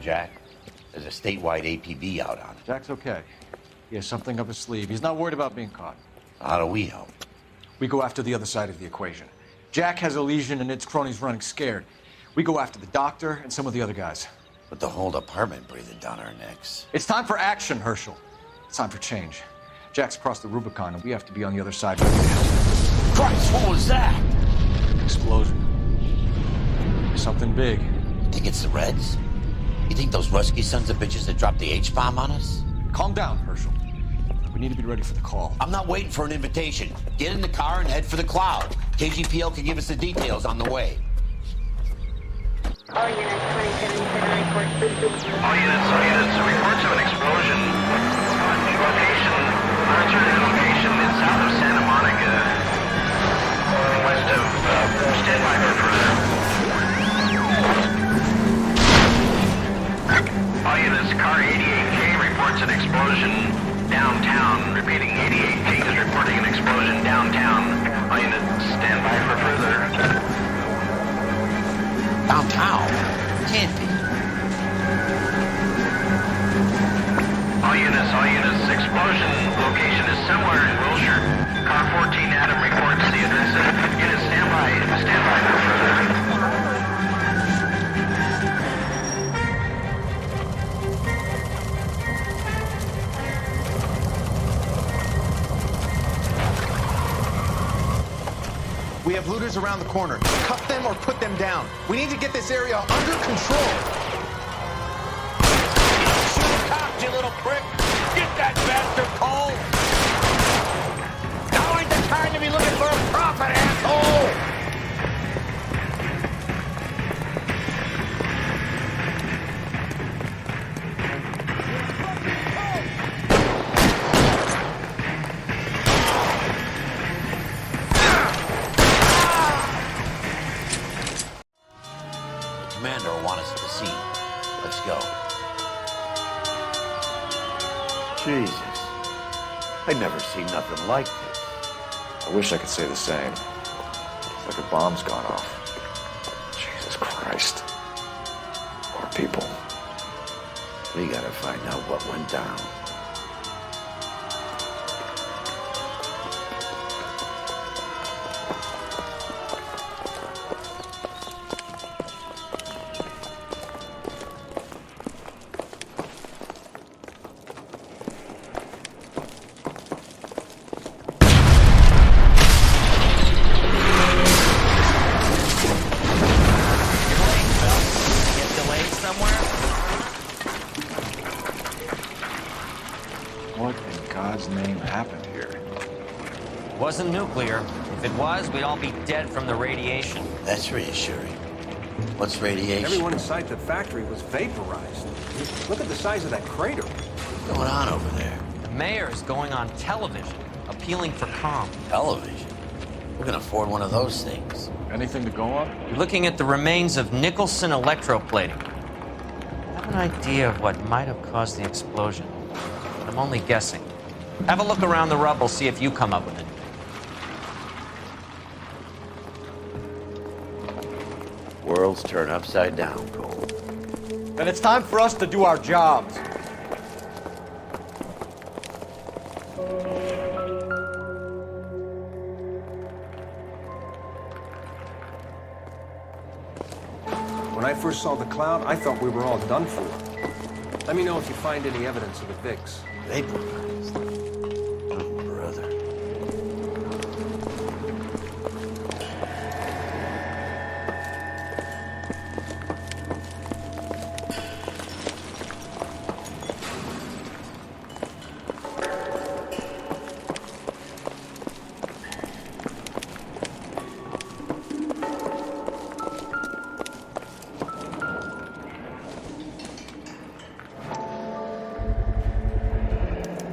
Jack. There's a statewide APB out on it. Jack's okay. He has something up his sleeve. He's not worried about being caught. How do we help? We go after the other side of the equation. Jack has a legion and its cronies running scared. We go after the doctor and some of the other guys. With the whole department breathing down our necks. It's time for action, Herschel. It's time for change. Jack's crossed the Rubicon, and we have to be on the other side. Christ, what was that? Explosion. Something big. You think it's the Reds? You think those Rusky sons of bitches that dropped the H-bomb on us? Calm down, Herschel. We need to be ready for the call. I'm not waiting for an invitation. Get in the car and head for the cloud. KGPL can give us the details on the way. All units, 2779 report. All units, reports of an explosion. Location, alternative location is south of Santa Monica, west of, stand by for further. All units, car 88K reports an explosion downtown. Repeating, 88K is reporting an explosion downtown. All units, stand by for further. Downtown? Can't be. All units, explosion location is somewhere in Wilshire. Car 14 Adam reports the address. Units, stand by for further. We have looters around the corner. Cuff them or put them down. We need to get this area under control. Shoot cops, you little prick! Get that bastard cold! Now ain't the time to be looking for a profit, asshole! Commander will want us at the scene. Let's go. Jesus. I've never seen nothing like this. I wish I could say the same. It's like a bomb's gone off. Jesus Christ. Poor people. We gotta find out what went down. What in God's name happened here? Wasn't nuclear. If it was, we'd all be dead from the radiation. That's reassuring. What's radiation? Everyone inside the factory was vaporized. Look at the size of that crater. What's going on over there? The mayor's going on television, appealing for calm. Television? Who can afford one of those things? Anything to go on? You're looking at the remains of Nicholson electroplating. I have an idea of what might have caused the explosion. But I'm only guessing. Have a look around the rubble, see if you come up with it. Worlds turn upside down, Cole. Then it's time for us to do our jobs. When I first saw the cloud, I thought we were all done for. Let me know if you find any evidence of the VIX. Vaporized. Oh, brother.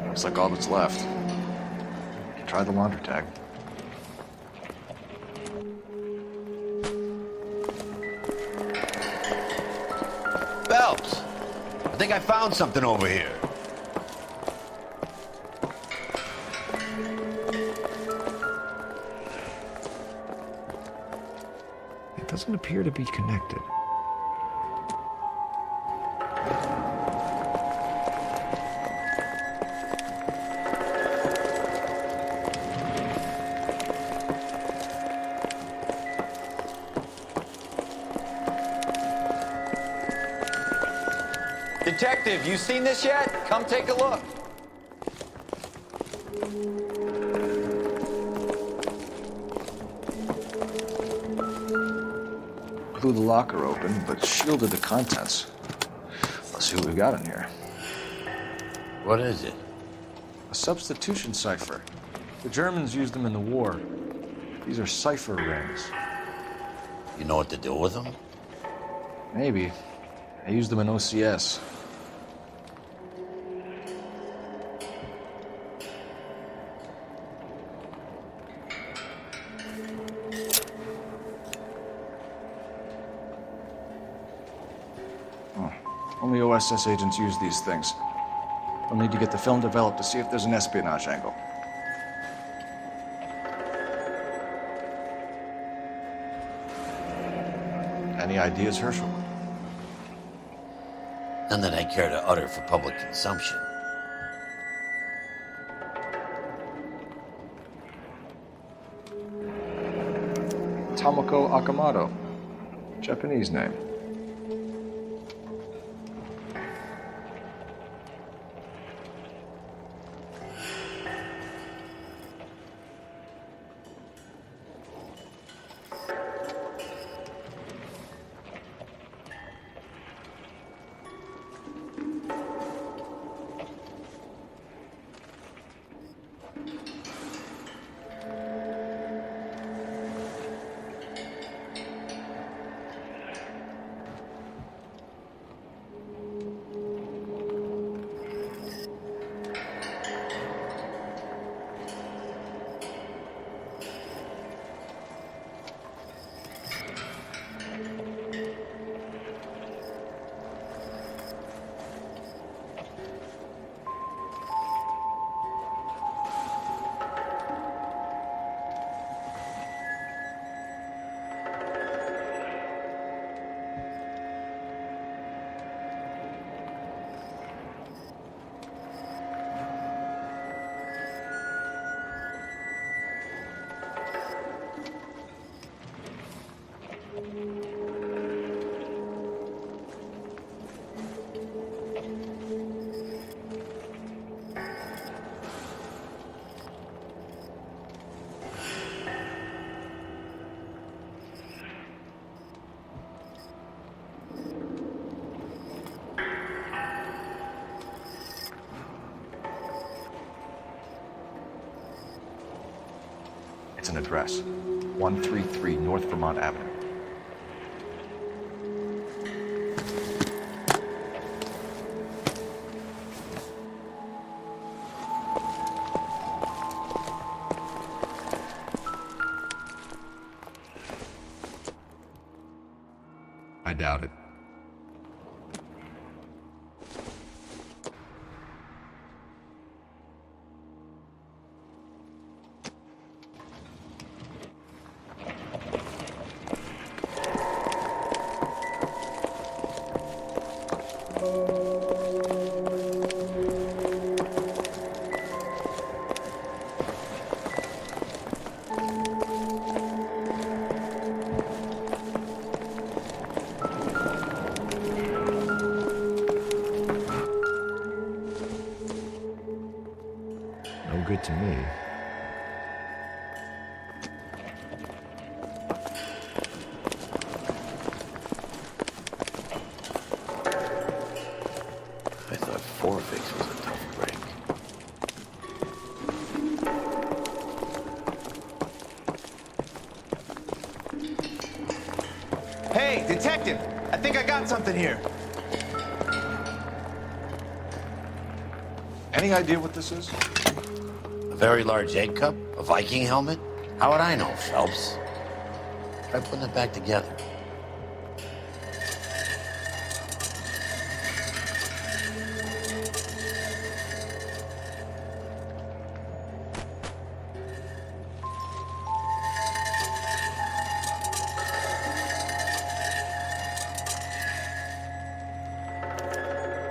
Looks like all that's left. Try the laundry tag. Phelps! I think I found something over here. It doesn't appear to be connected. Detective, you seen this yet? Come take a look. Blew the locker open, but shielded the contents. Let's see what we've got in here. What is it? A substitution cipher. The Germans used them in the war. These are cipher rings. You know what to do with them? Maybe. I used them in OCS. Oh, only OSS agents use these things. We'll need to get the film developed to see if there's an espionage angle. Any ideas, Herschel? None that I care to utter for public consumption. Tomoko Akamoto. Japanese name. It's an address. 133 North Vermont Avenue. I doubt it. No good to me. I thought 4-fix was a tough break. Hey, detective! I think I got something here. Any idea what this is? A very large egg cup? A Viking helmet? How would I know, Phelps? Try putting it back together.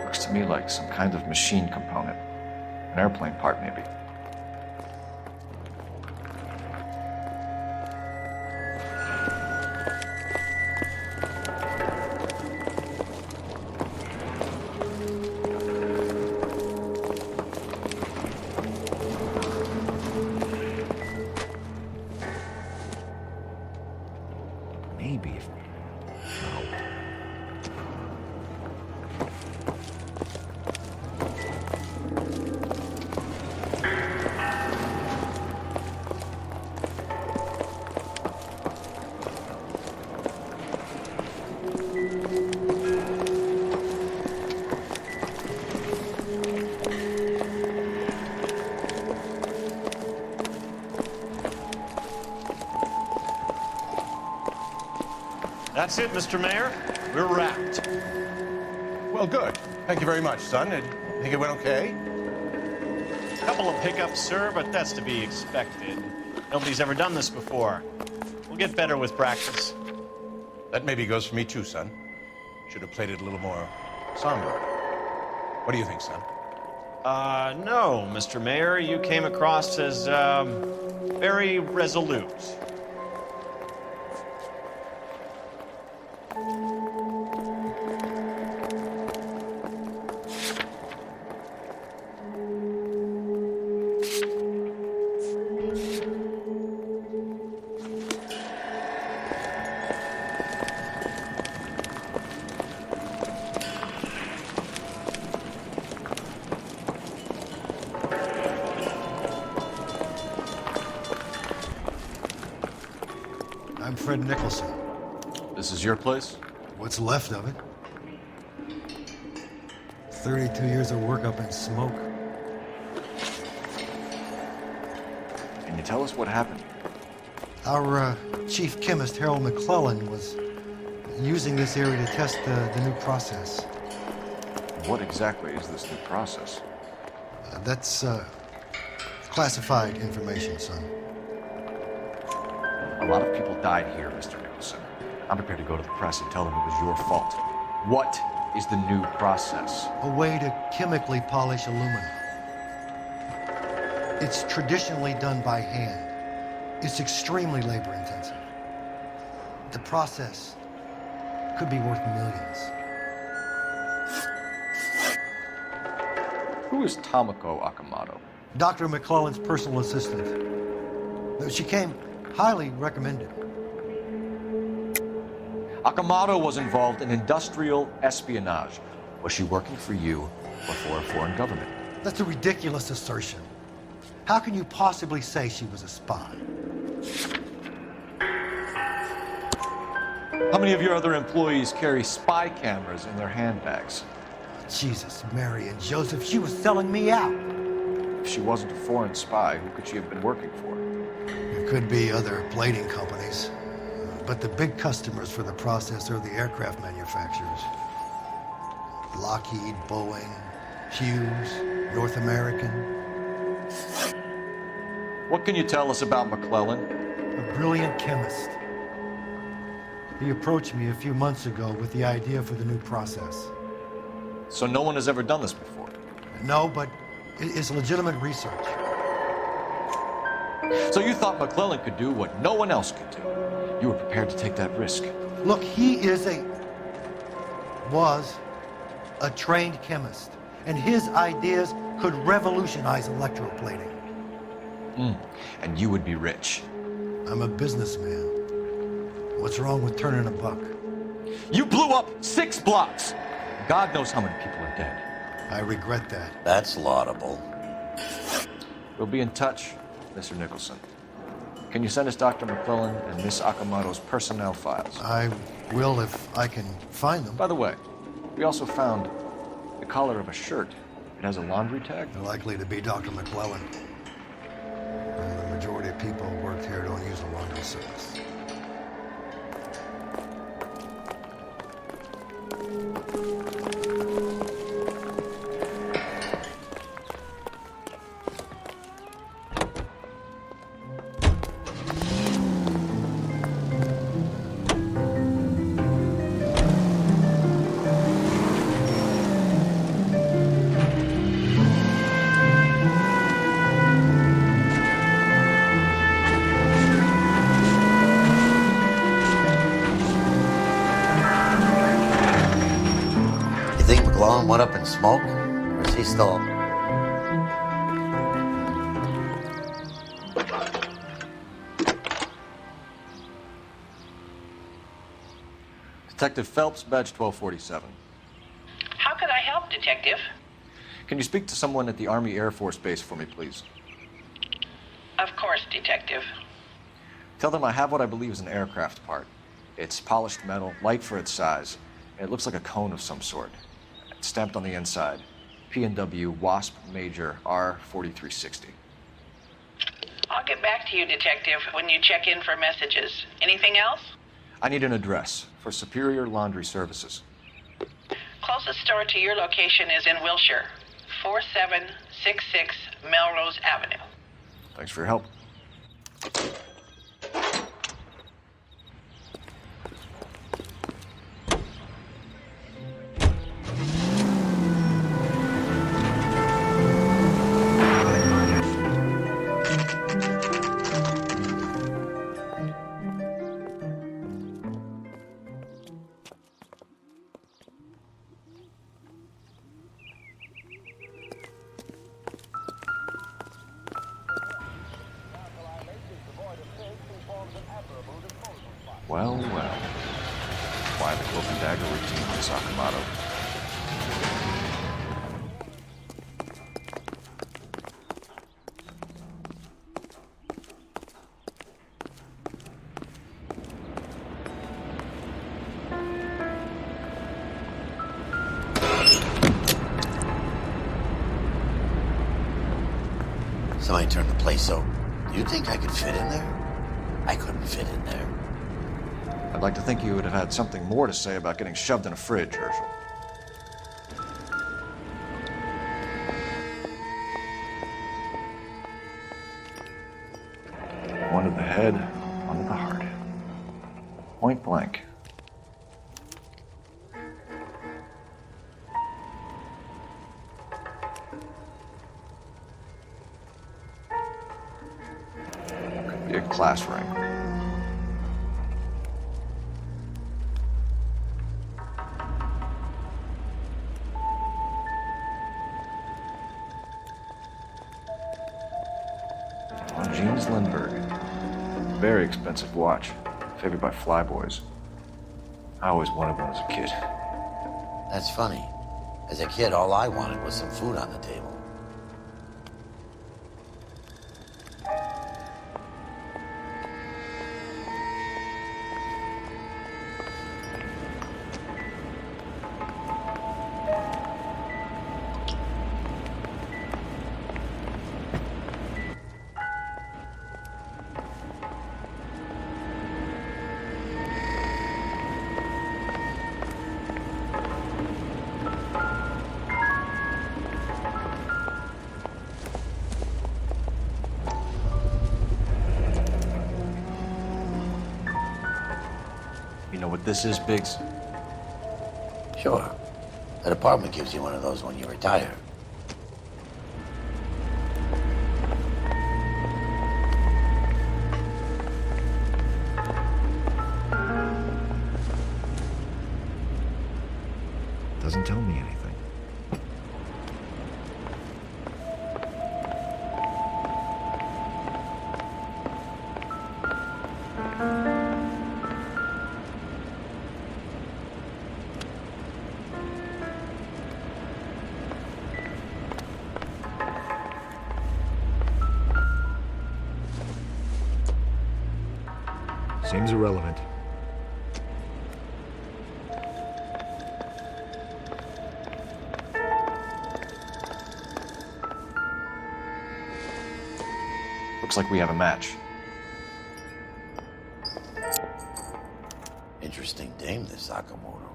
Looks to me like some kind of machine component. An airplane part, maybe. maybe if... No. That's it, Mr. Mayor. We're wrapped. Well, good. Thank you very much, son. I think it went okay. Couple of hiccups, sir, but that's to be expected. Nobody's ever done this before. We'll get better with practice. That maybe goes for me too, son. Should have played it a little more somber. What do you think, son? No, Mr. Mayor. You came across as, very resolute. I'm Fred Nicholson. This is your place? What's left of it. 32 years of work up in smoke. Can you tell us what happened? Our chief chemist, Harold McClellan, was using this area to test the new process. What exactly is this new process? That's classified information, son. A lot of people died here, Mr. Nicholson. I'm prepared to go to the press and tell them it was your fault. What is the new process? A way to chemically polish aluminum. It's traditionally done by hand. It's extremely labor intensive. The process could be worth millions. Who is Tomoko Akamoto? Dr. McClellan's personal assistant. She came highly recommended. Akamoto was involved in industrial espionage. Was she working for you or for a foreign government? That's a ridiculous assertion. How can you possibly say she was a spy? How many of your other employees carry spy cameras in their handbags? Jesus, Mary and Joseph, she was selling me out. If she wasn't a foreign spy, who could she have been working for? There could be other plating companies, but the big customers for the process are the aircraft manufacturers. Lockheed, Boeing, Hughes, North American. What can you tell us about McClellan? A brilliant chemist. He approached me a few months ago with the idea for the new process. So no one has ever done this before? No, but it's legitimate research. So you thought McClellan could do what no one else could do? You were prepared to take that risk? Look, he was a trained chemist, and his ideas could revolutionize electroplating. And you would be rich? I'm a businessman. What's wrong with turning a buck? You blew up 6 blocks! God knows how many people are dead. I regret that. That's laudable. We'll be in touch, Mr. Nicholson. Can you send us Dr. McClellan and Miss Akamoto's personnel files? I will if I can find them. By the way, we also found the collar of a shirt. It has a laundry tag. Likely to be Dr. McClellan. The majority of people who work here don't use a laundry service. Went up in smoke? Or is he still... Detective Phelps, badge 1247. How could I help, Detective? Can you speak to someone at the Army Air Force Base for me, please? Of course, Detective. Tell them I have what I believe is an aircraft part. It's polished metal, light for its size, and it looks like a cone of some sort. It's stamped on the inside. P&W Wasp Major R4360. I'll get back to you, Detective, when you check in for messages. Anything else? I need an address for Superior Laundry Services. Closest store to your location is in Wilshire, 4766 Melrose Avenue. Thanks for your help. Well, well. Why the cloak and dagger routine on Sakamoto? Somebody turned the place over. Do you think I could fit in there? I couldn't fit in there. I'd like to think you would have had something more to say about getting shoved in a fridge, Herschel. One to the head, one to the heart. Point blank. Could be a class ring. James Lindbergh. Very expensive watch. Favored by flyboys. I always wanted one as a kid. That's funny. As a kid, all I wanted was some food on the table. You know what this is, Biggs? Sure. The department gives you one of those when you retire. Doesn't tell me anything. Seems irrelevant. Looks like we have a match. Interesting dame, this Sakamoto.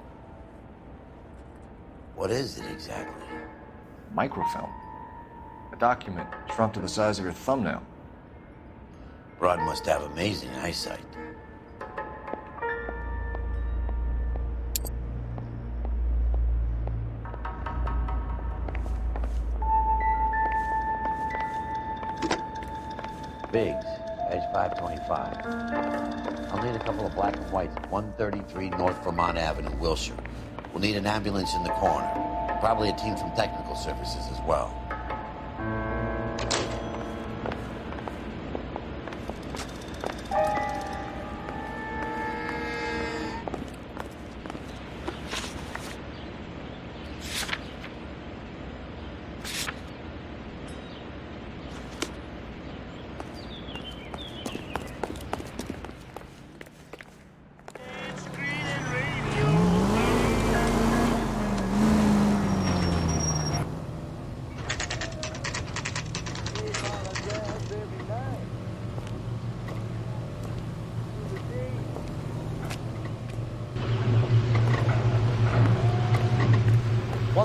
What is it exactly? Microfilm. A document shrunk to the size of your thumbnail. Broad must have amazing eyesight. Biggs, edge 525. I'll need a couple of black and whites, 133 North Vermont Avenue, Wilshire. We'll need an ambulance in the corner. Probably a team from technical services as well.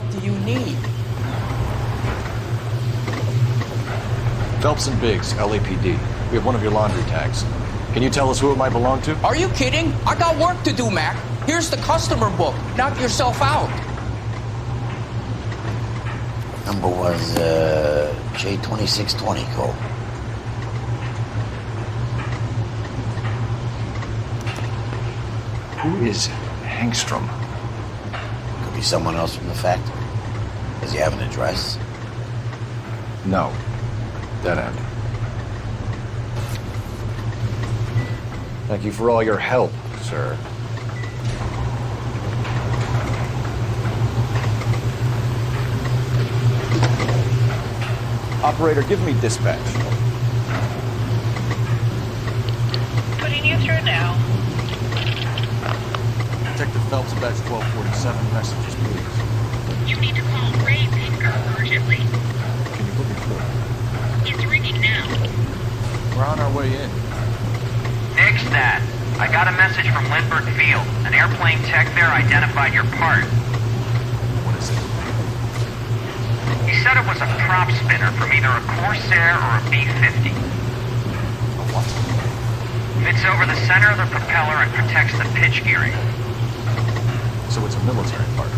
fuck do you need? Phelps and Biggs, LAPD. We have one of your laundry tags. Can you tell us who it might belong to? Are you kidding? I got work to do, Mac. Here's the customer book. Knock yourself out. Number was J2620, Cole. Who is Hangstrom? Could be someone else from the factory. Does he have an address? No. Dead end. Thank you for all your help, sir. Operator, give me dispatch. Putting you through now. Detective Phelps, badge 1247, messages, please. You need to call Ray Baker urgently. Can you put me through? It's ringing now. We're on our way in. Nix that. I got a message from Lindbergh Field. An airplane tech there identified your part. What is it? He said it was a prop spinner from either a Corsair or a B-50. A what? Fits over the center of the propeller and protects the pitch gearing. So it's a military part.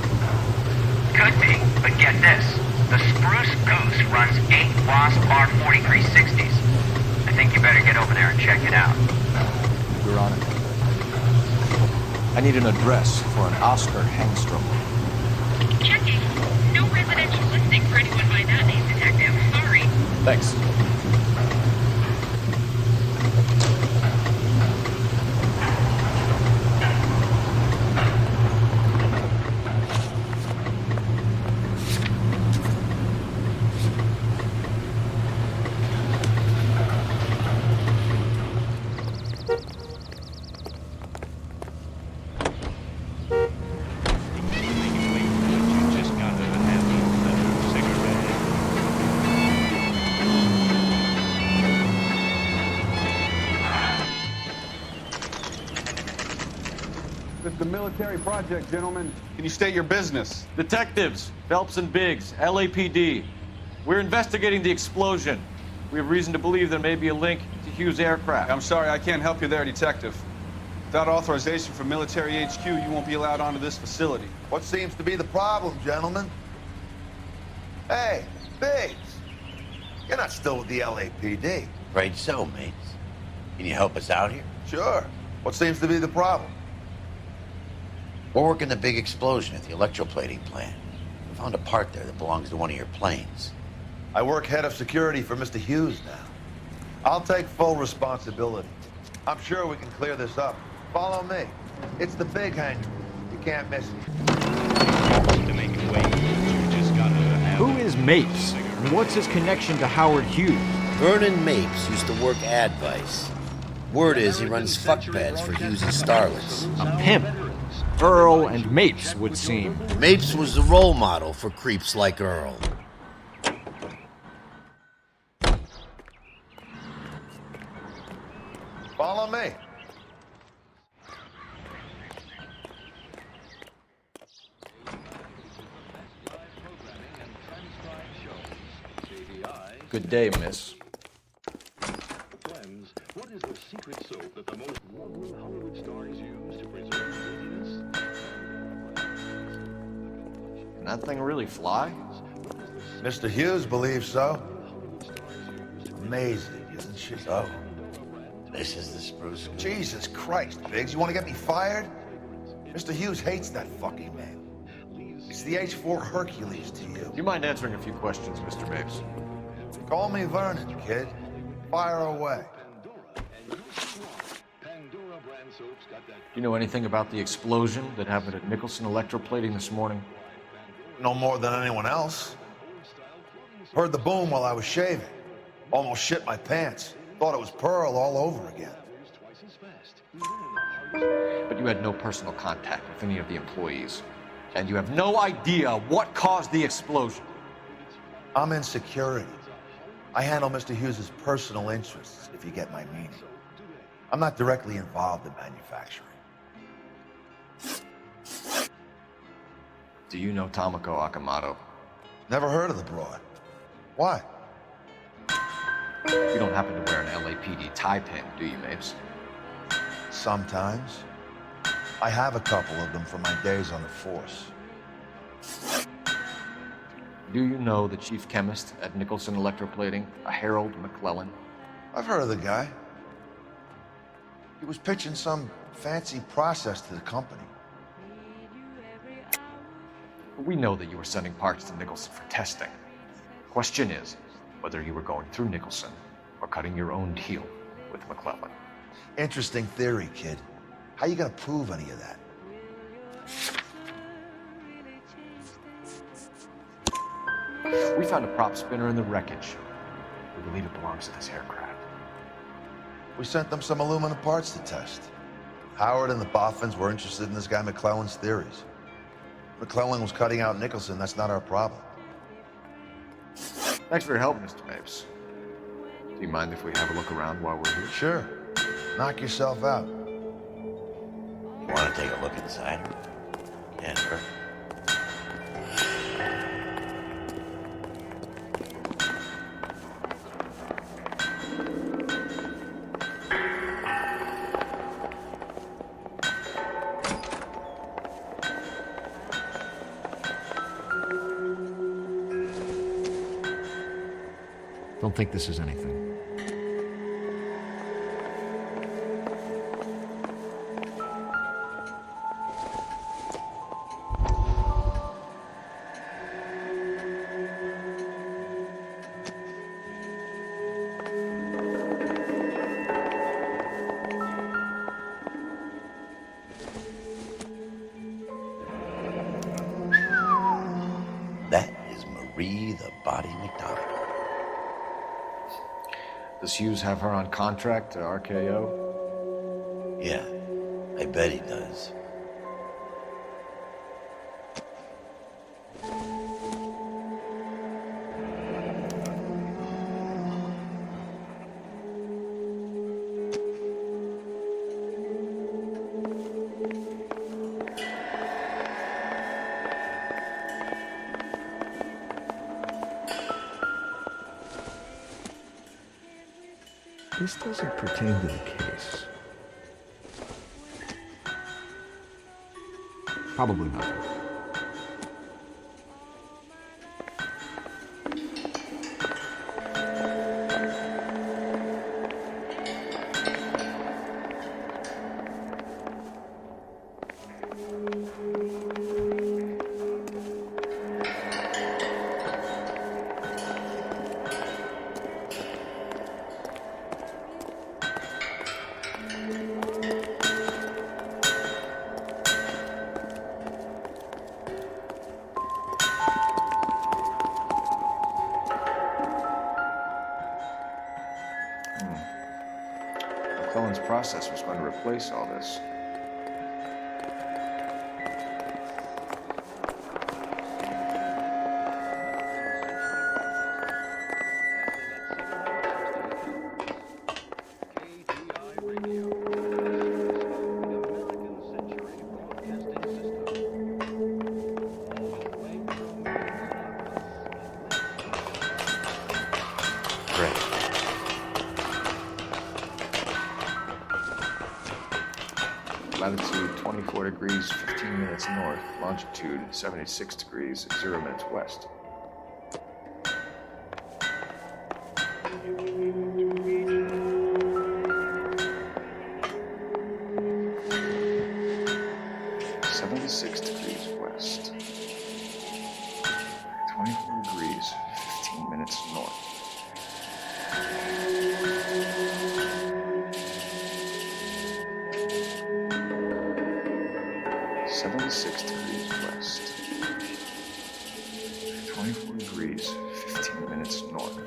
Could be, but get this. The Spruce Goose runs 8 Wasp R-4360s. I think you better get over there and check it out. We're on it. I need an address for an Oscar Hangstrom. Checking. No residential listing for anyone by that name, Detective. Sorry. Thanks. It's a military project, gentlemen. Can you state your business? Detectives, Phelps and Biggs, LAPD. We're investigating the explosion. We have reason to believe there may be a link to Hughes' aircraft. I'm sorry, I can't help you there, Detective. Without authorization from military HQ, you won't be allowed onto this facility. What seems to be the problem, gentlemen? Hey, Biggs, you're not still with the LAPD. Afraid so, mates. Can you help us out here? Sure. What seems to be the problem? We're working the big explosion at the electroplating plant. We found a part there that belongs to one of your planes. I work head of security for Mr. Hughes now. I'll take full responsibility. I'm sure we can clear this up. Follow me. It's the big hangar. You can't miss it. Who is Mapes? And what's his connection to Howard Hughes? Vernon Mapes used to work Advice. Word is he runs fuck beds for Hughes' starlets. A pimp. Earl and Mapes would seem. Mapes was the role model for creeps like Earl. Follow me. Good day, miss. What is the secret soap that the most well-known Hollywood stars use to preserve daintiness? Can that thing really fly? Mr. Hughes believes so. Amazing, isn't she? So, this is the Spruce Goose. Jesus Christ, Biggs, you want to get me fired? Mr. Hughes hates that fucking man. It's the H-4 Hercules to you. Do you mind answering a few questions, Mr. Mapes? Call me Vernon, kid. Fire away. Do you know anything about the explosion that happened at Nicholson Electroplating this morning? No more than anyone else. Heard the boom while I was shaving. Almost shit my pants. Thought it was Pearl all over again. But you had no personal contact with any of the employees. And you have no idea what caused the explosion. I'm in security. I handle Mr. Hughes' personal interests, if you get my meaning. I'm not directly involved in manufacturing. Do you know Tomoko Akamoto? Never heard of the broad. Why? You don't happen to wear an LAPD tie pin, do you, Mapes? Sometimes. I have a couple of them from my days on the force. Do you know the chief chemist at Nicholson Electroplating, a Harold McClellan? I've heard of the guy. He was pitching some fancy process to the company. We know that you were sending parts to Nicholson for testing. Question is whether you were going through Nicholson or cutting your own deal with McClellan. Interesting theory, kid. How you gonna prove any of that? We found a prop spinner in the wreckage. We believe it belongs to this aircraft. We sent them some aluminum parts to test. Howard and the Boffins were interested in this guy McClellan's theories. McClellan was cutting out Nicholson. That's not our problem. Thanks for your help, Mr. Mapes. Do you mind if we have a look around while we're here? Sure. Knock yourself out. You want to take a look inside? Can't hurt. Don't think this is anything. That is Marie the Body McDonald. Does Hughes have her on contract to RKO? Yeah, I bet he does. This doesn't pertain to the case. Probably not. McClellan's process was going to replace all this. Latitude 24 degrees, 15 minutes north. Longitude 76 degrees, 0 minutes west. West. 24 degrees, 15 minutes north. West. 24 degrees, 15 minutes north.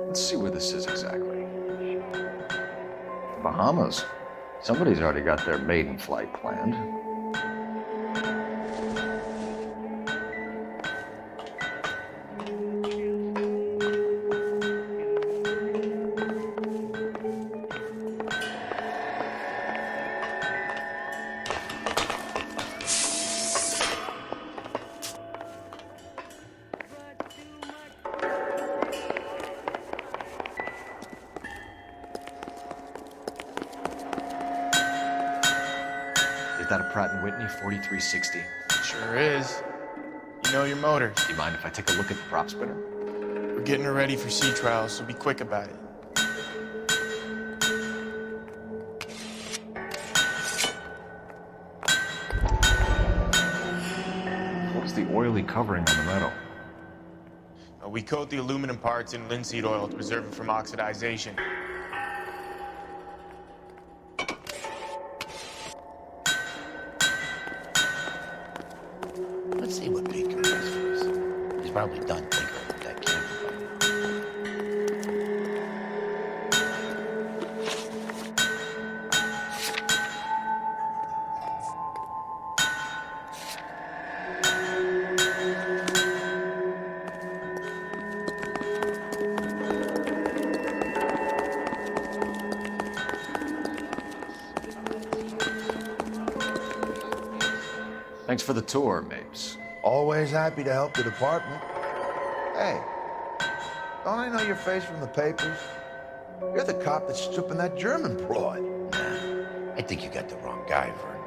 Let's see where this is exactly. Bahamas. Somebody's already got their maiden flight planned. Is that a Pratt & Whitney 4360? Sure is. You know your motors. Do you mind if I take a look at the prop spinner? We're getting her ready for sea trials, so be quick about it. What's the oily covering on the metal? We coat the aluminum parts in linseed oil to preserve it from oxidization. Let's see what Baker does for us. He's probably done tinkering with that camera. Thanks for the tour, Mapes. Always happy to help the department. Hey, don't I know your face from the papers? You're the cop that's stripping that German broad. Nah, I think you got the wrong guy, Vern.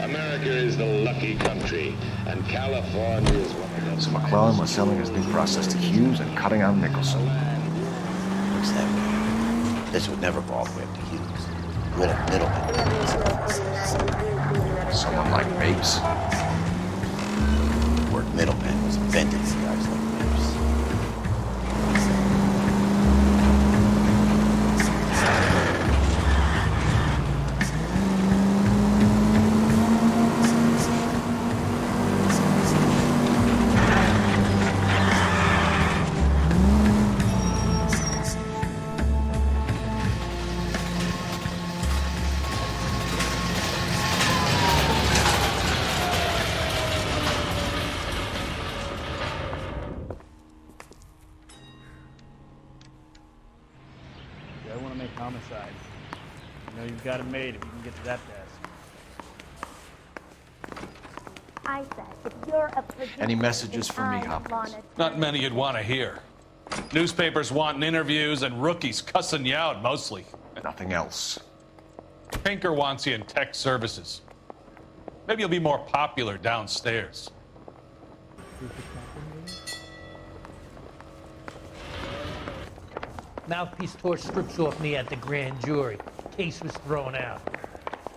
America is the lucky country, and California is one of those. So McClellan was selling his new process to Hughes and cutting out Nicholson. Looks that way. This would never go all the way up to Hughes. Rid of middlemen. Someone like Mapes? The word middleman was invented for guys like Mapes. I want to make homicide. You know you've got it made if you can get to that desk. I said, if you're a producer, Any messages for me, I Hopkins? wanna- Not many you'd want to hear. Newspapers wanting interviews and rookies cussing you out mostly. Nothing else. Pinker wants you in tech services. Maybe you'll be more popular downstairs. Mouthpiece tore strips off me at the grand jury. Case was thrown out.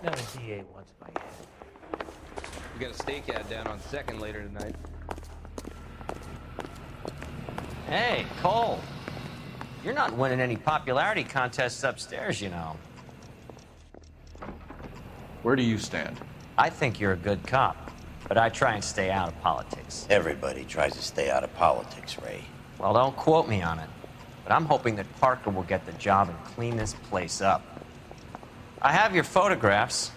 Now the DA wants my head. We got a stakeout down on 2nd later tonight. Hey, Cole. You're not winning any popularity contests upstairs, you know. Where do you stand? I think you're a good cop, but I try and stay out of politics. Everybody tries to stay out of politics, Ray. Well, don't quote me on it, but I'm hoping that Parker will get the job and clean this place up. I have your photographs.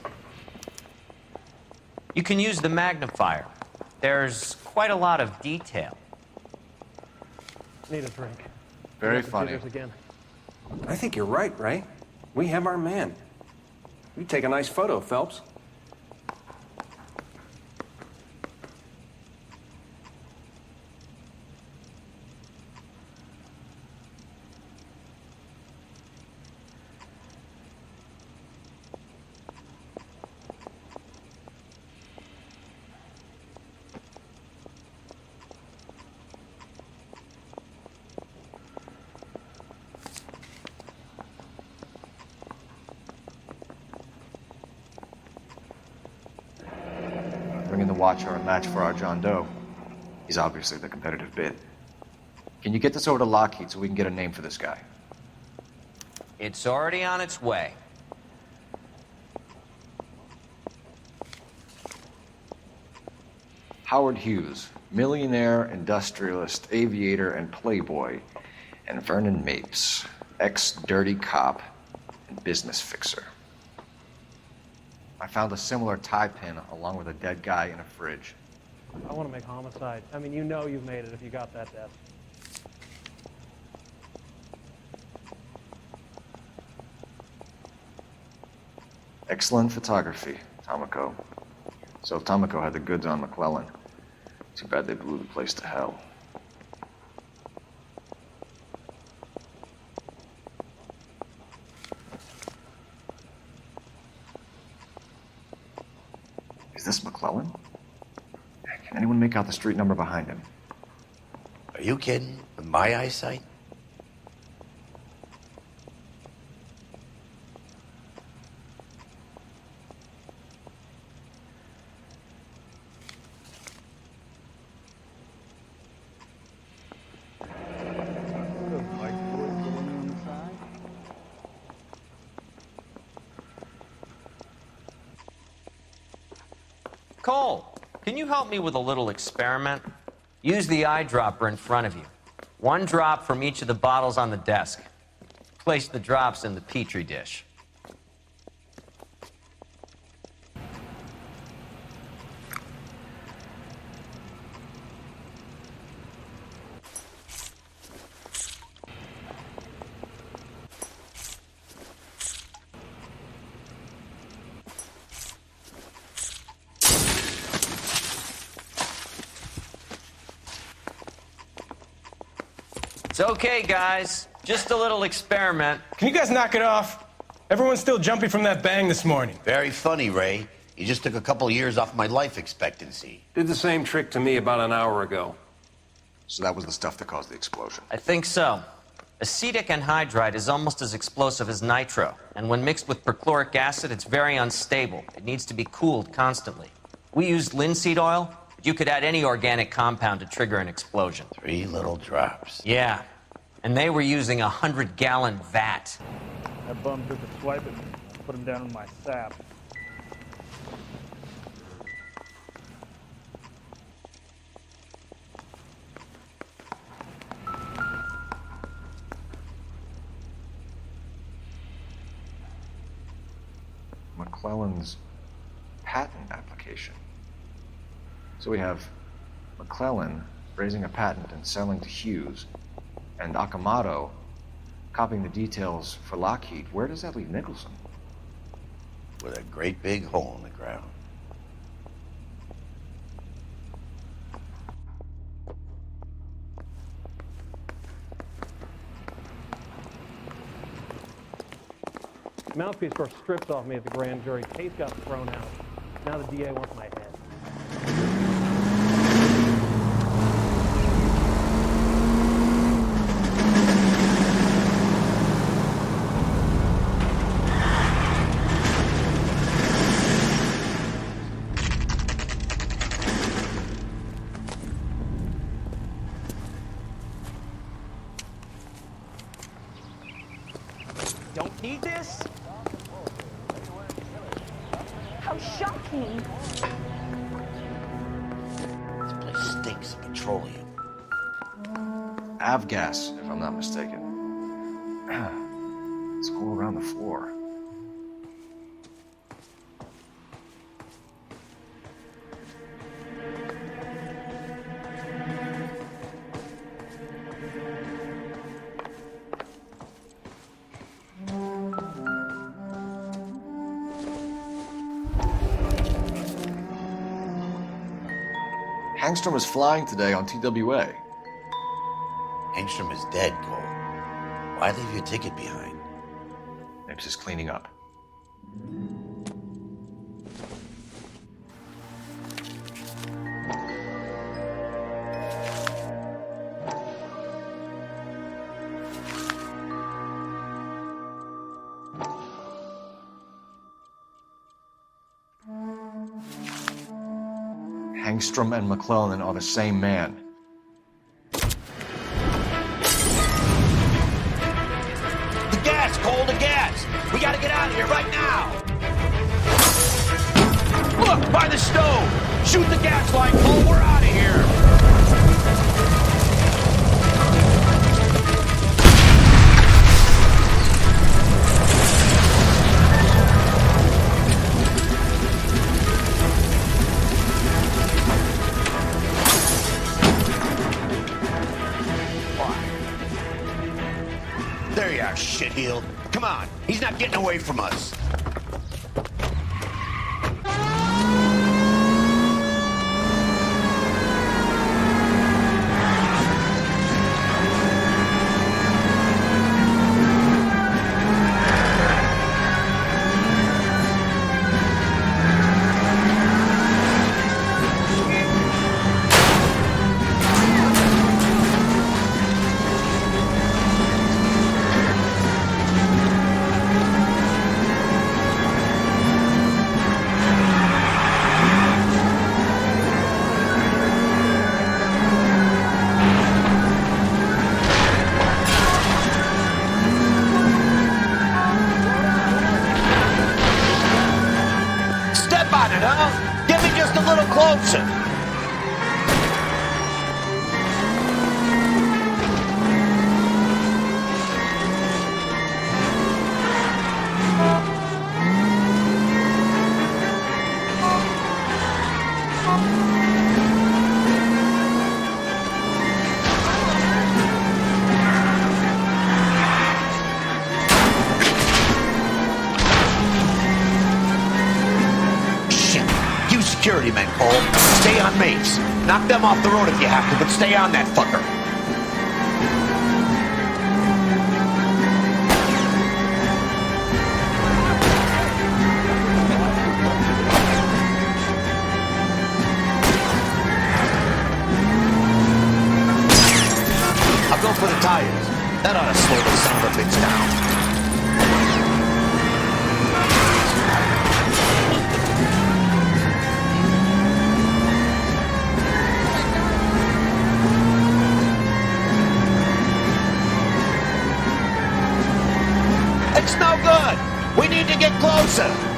You can use the magnifier. There's quite a lot of detail. Need a drink. Very funny. Again. I think you're right, Ray. We have our man. You take a nice photo, Phelps. Bringing the Watcher a match for our John Doe. He's obviously the competitive bid. Can you get this over to Lockheed so we can get a name for this guy? It's already on its way. Howard Hughes, millionaire, industrialist, aviator, and playboy. And Vernon Mapes, ex-dirty cop and business fixer. I found a similar tie pin along with a dead guy in a fridge. I want to make homicide. I mean, you know you've made it if you got that death. Excellent photography, Tomoko. So if Tomoko had the goods on McClellan, too bad they blew the place to hell. Is this McClellan? Can anyone make out the street number behind him? Are you kidding? With my eyesight? Cole, can you help me with a little experiment? Use the eyedropper in front of you. One drop from each of the bottles on the desk. Place the drops in the Petri dish. It's okay, guys. Just a little experiment. Can you guys knock it off? Everyone's still jumpy from that bang this morning. Very funny, Ray. You just took a couple years off my life expectancy. Did the same trick to me about an hour ago. So that was the stuff that caused the explosion? I think so. Acetic anhydride is almost as explosive as nitro, and when mixed with perchloric acid, it's very unstable. It needs to be cooled constantly. We used linseed oil, but you could add any organic compound to trigger an explosion. 3 little drops. Yeah, and they were using a 100-gallon vat. That bum took a swipe at me. I put him down in my sap. McClellan's patent application. So we have McClellan raising a patent and selling to Hughes, and Akamoto copying the details for Lockheed. Where does that leave Nicholson? With a great big hole in the ground. Mouthpiece were stripped off me at the grand jury. Case got thrown out. Now the DA wants my head. Don't need this? How shocking! This place stinks of petroleum. Avgas, if I'm not mistaken. It's all around the floor. Hangstrom is flying today on TWA. Hangstrom is dead, Cole. Why leave your ticket behind? Mapes is cleaning up. Hangstrom and McClellan are the same man. The gas, Cole, the gas! We gotta get out of here right now! Look, by the stove! Shoot the gas line, Cole, we're out of here! shitheel. Come on, he's not getting away from us. Get me just a little closer. Security men, Cole. Stay on Mapes. Knock them off the road if you have to, but stay on that fucker. I'll go for the tires. That ought to slow the son of a bitch down. It's no good. We need to get closer.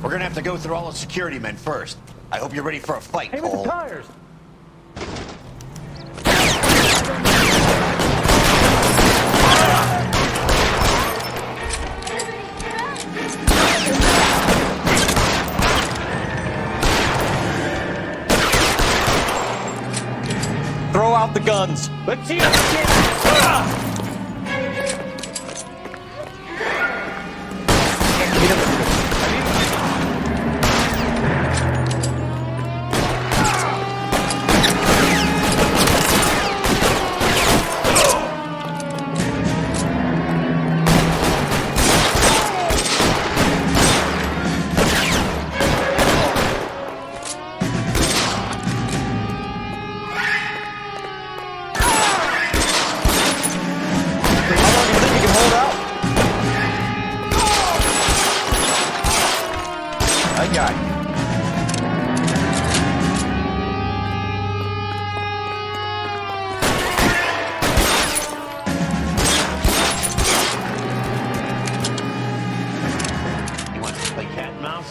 We're gonna have to go through all the security men first. I hope you're ready for a fight, Hey, Cole. with the tires. Throw out the guns. Let's see it.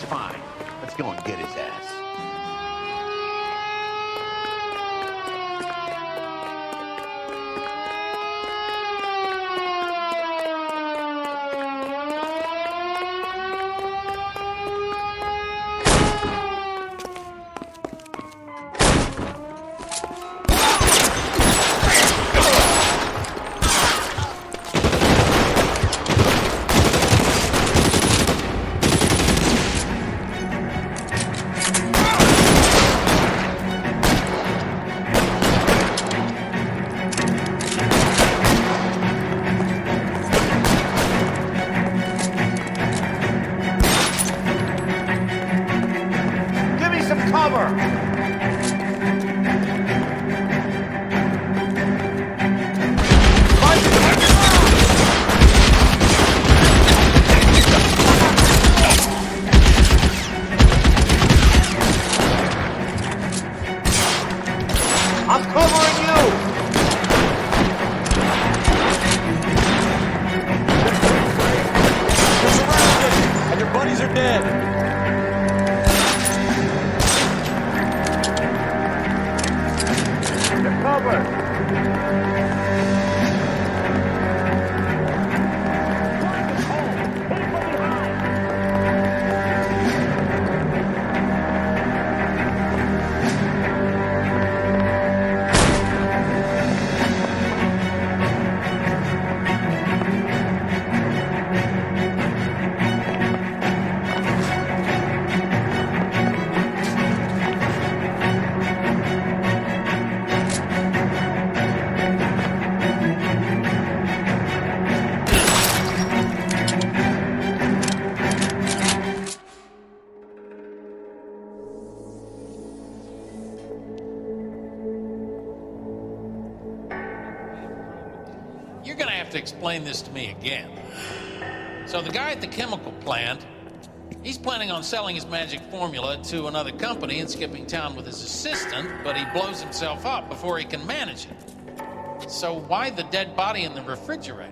Fine. Let's go and get his ass. I'm covering you! You're gonna have to explain this to me again. So the guy at the chemical plant, he's planning on selling his magic formula to another company and skipping town with his assistant, but he blows himself up before he can manage it. So why the dead body in the refrigerator?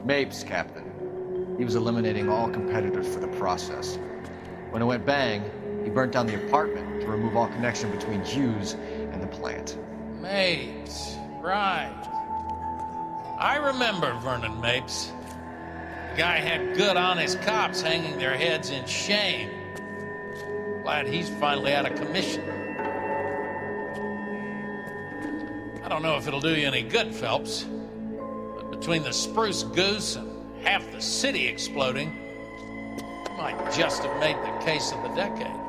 Mapes, Captain. He was eliminating all competitors for the process. When it went bang, he burnt down the apartment to remove all connection between Hughes and the plant. Mapes, right. I remember Vernon Mapes. The guy had good, honest cops hanging their heads in shame. Glad he's finally out of commission. I don't know if it'll do you any good, Phelps, but between the spruce goose and half the city exploding, you might just have made the case of the decade.